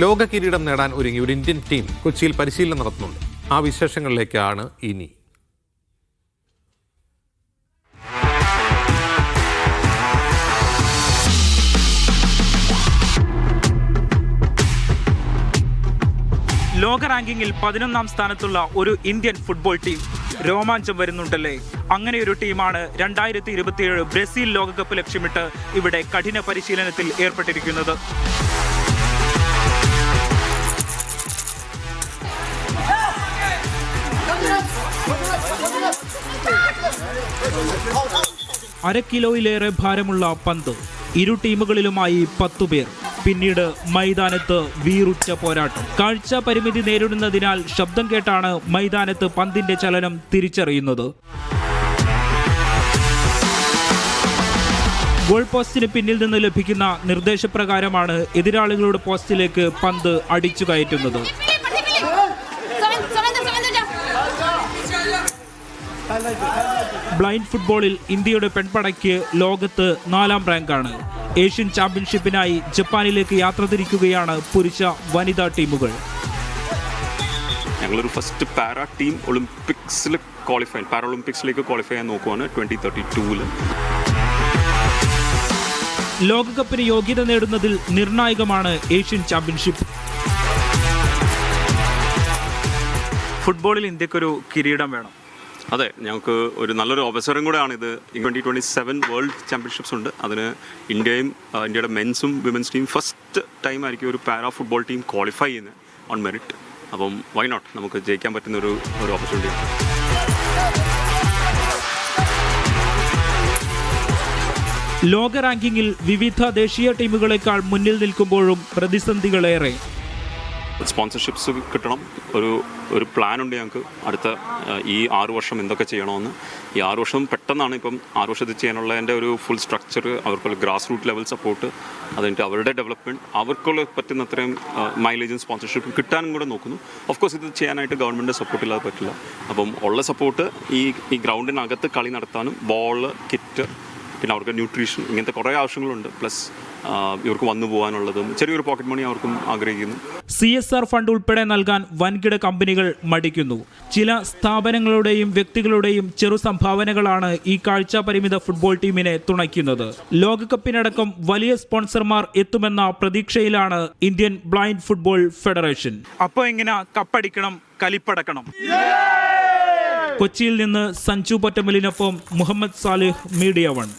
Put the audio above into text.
ലോക കിരീടം നേടാൻ ഒരുങ്ങി ഒരു ഇന്ത്യൻ ടീം കൊച്ചിയിൽ പരിശീലനം നടത്തുന്നുണ്ട്. ആ വിശേഷങ്ങളിലേക്കാണ് ഇനി. ലോക റാങ്കിങ്ങിൽ 11ാം സ്ഥാനത്തുള്ള ഒരു ഇന്ത്യൻ ഫുട്ബോൾ ടീം. രോമാഞ്ചം വരുന്നുണ്ടല്ലേ? അങ്ങനെയൊരു ടീമാണ് 2027 ബ്രസീൽ ലോകകപ്പ് ലക്ഷ്യമിട്ട് ഇവിടെ കഠിന പരിശീലനത്തിൽ ഏർപ്പെട്ടിരിക്കുന്നത്. അര കിലോയിലേറെ ഭാരമുള്ള പന്ത്, ഇരു ടീമുകളിലുമായി 10 പേർ. പിന്നീട് മൈതാനത്ത് വീറുറ്റ പോരാട്ടം. കാഴ്ച പരിമിതി നേരിടുന്നതിനാൽ ശബ്ദം കേട്ടാണ് മൈതാനത്ത് പന്തിന്റെ ചലനം തിരിച്ചറിയുന്നത്. ഗോൾ പോസ്റ്റിന് പിന്നിൽ നിന്ന് ലഭിക്കുന്ന നിർദ്ദേശപ്രകാരമാണ് എതിരാളികളുടെ പോസ്റ്റിലേക്ക് പന്ത് അടിച്ചു കയറ്റുന്നത്. ബ്ലൈൻഡ് ഫുട്ബോളിൽ ഇന്ത്യയുടെ പെൺപടയ്ക്ക് ലോകത്ത് 4ാം റാങ്കാണ്. ഏഷ്യൻ ചാമ്പ്യൻഷിപ്പിനായി ജപ്പാനിലേക്ക് യാത്ര തിരിക്കുകയാണ് പുരുഷ വനിതാ ടീമുകൾ. ഞങ്ങളൊരു ഫസ്റ്റ് പാരാ ടീം ഒളിമ്പിക്സിൽ പാരാഒളിമ്പിക്സിലേക്ക് ക്വാളിഫൈ ചെയ്യാൻ നോക്കുവാണ് 2032. ലോകകപ്പിന് യോഗ്യത നേടുന്നതിൽ നിർണായകമാണ് ഏഷ്യൻ ചാമ്പ്യൻഷിപ്പ്. ഫുട്ബോളിൽ ഇന്ത്യക്കൊരു കിരീടം വേണം. അതെ, ഞങ്ങൾക്ക് ഒരു നല്ലൊരു അവസരം കൂടെയാണിത്. 2027 വേൾഡ് ചാമ്പ്യൻഷിപ്സ് ഉണ്ട്. അതിന് ഇന്ത്യയുടെ മെൻസും വിമൻസ് ടീം ഫസ്റ്റ് ടൈം ആയിരിക്കും ഒരു പാരാ ഫുട്ബോൾ ടീം ക്വാളിഫൈ ചെയ്യുന്നത് ഓൺ മെറിറ്റ്. അപ്പം വൈ നോട്ട്, നമുക്ക് ജയിക്കാൻ പറ്റുന്ന ഒരു ഓപ്പർച്യൂണിറ്റിയാണ്. ലോക റാങ്കിങ്ങിൽ വിവിധ ദേശീയ ടീമുകളെക്കാൾ മുന്നിൽ നിൽക്കുമ്പോഴും പ്രതിസന്ധികളേറെ. സ്പോൺസർഷിപ്സ് കിട്ടണം. ഒരു പ്ലാനുണ്ട് ഞങ്ങൾക്ക്. അടുത്ത ഈ 6 വർഷം എന്തൊക്കെ ചെയ്യണമെന്ന്. ഈ 6 വർഷം പെട്ടെന്നാണ്. ഇപ്പം 6 വർഷത്തിൽ ചെയ്യാനുള്ളതിൻ്റെ ഒരു ഫുൾ സ്ട്രക്ചർ, അവർക്കുള്ള ഗ്രാസ് റൂട്ട് ലെവൽ സപ്പോർട്ട്, അതിൻ്റെ അവരുടെ ഡെവലപ്മെൻറ്റ്, അവർക്കുള്ള പറ്റുന്ന അത്രയും മൈലേജും സ്പോൺസർഷിപ്പും കിട്ടാനും കൂടെ നോക്കുന്നു. ഓഫ് കോഴ്സ് ഇത് ചെയ്യാനായിട്ട് ഗവൺമെൻറ് സപ്പോർട്ട് ഇല്ലാതെ പറ്റില്ല. അപ്പം ഉള്ള സപ്പോർട്ട് ഈ ഗ്രൗണ്ടിനകത്ത് കളി നടത്താനും, ബോള്, കിറ്റ്, പിന്നെ അവർക്ക് ന്യൂട്രീഷൻ, ഇങ്ങനത്തെ കുറേ ആവശ്യങ്ങളുണ്ട്. പ്ലസ് ഇവർക്ക് വന്നു പോകാനുള്ളതും ചെറിയൊരു പോക്കറ്റ് മണി അവർക്കും ആഗ്രഹിക്കുന്നു. CSR ഫണ്ട് ഉൾപ്പെടെ നൽകാൻ വൻകിട കമ്പനികൾ മടിക്കുന്നു. ചില സ്ഥാപനങ്ങളുടെയും വ്യക്തികളുടെയും ചെറു സംഭാവനകളാണ് ഈ കാഴ്ച പരിമിത ഫുട്ബോൾ ടീമിനെ തുണയ്ക്കുന്നത്. ലോകകപ്പിനടക്കം വലിയ സ്പോൺസർമാർ എത്തുമെന്ന പ്രതീക്ഷയിലാണ് ഇന്ത്യൻ ബ്ലൈൻഡ് ഫുട്ബോൾ ഫെഡറേഷൻ. അപ്പോൾ എങ്ങനെ കപ്പടിക്കണം, കലിപ്പടക്കണം? കൊച്ചിയിൽ നിന്ന് സഞ്ജു പൊറ്റമലിനൊപ്പം മുഹമ്മദ് സാലിഹ്, മീഡിയ 1.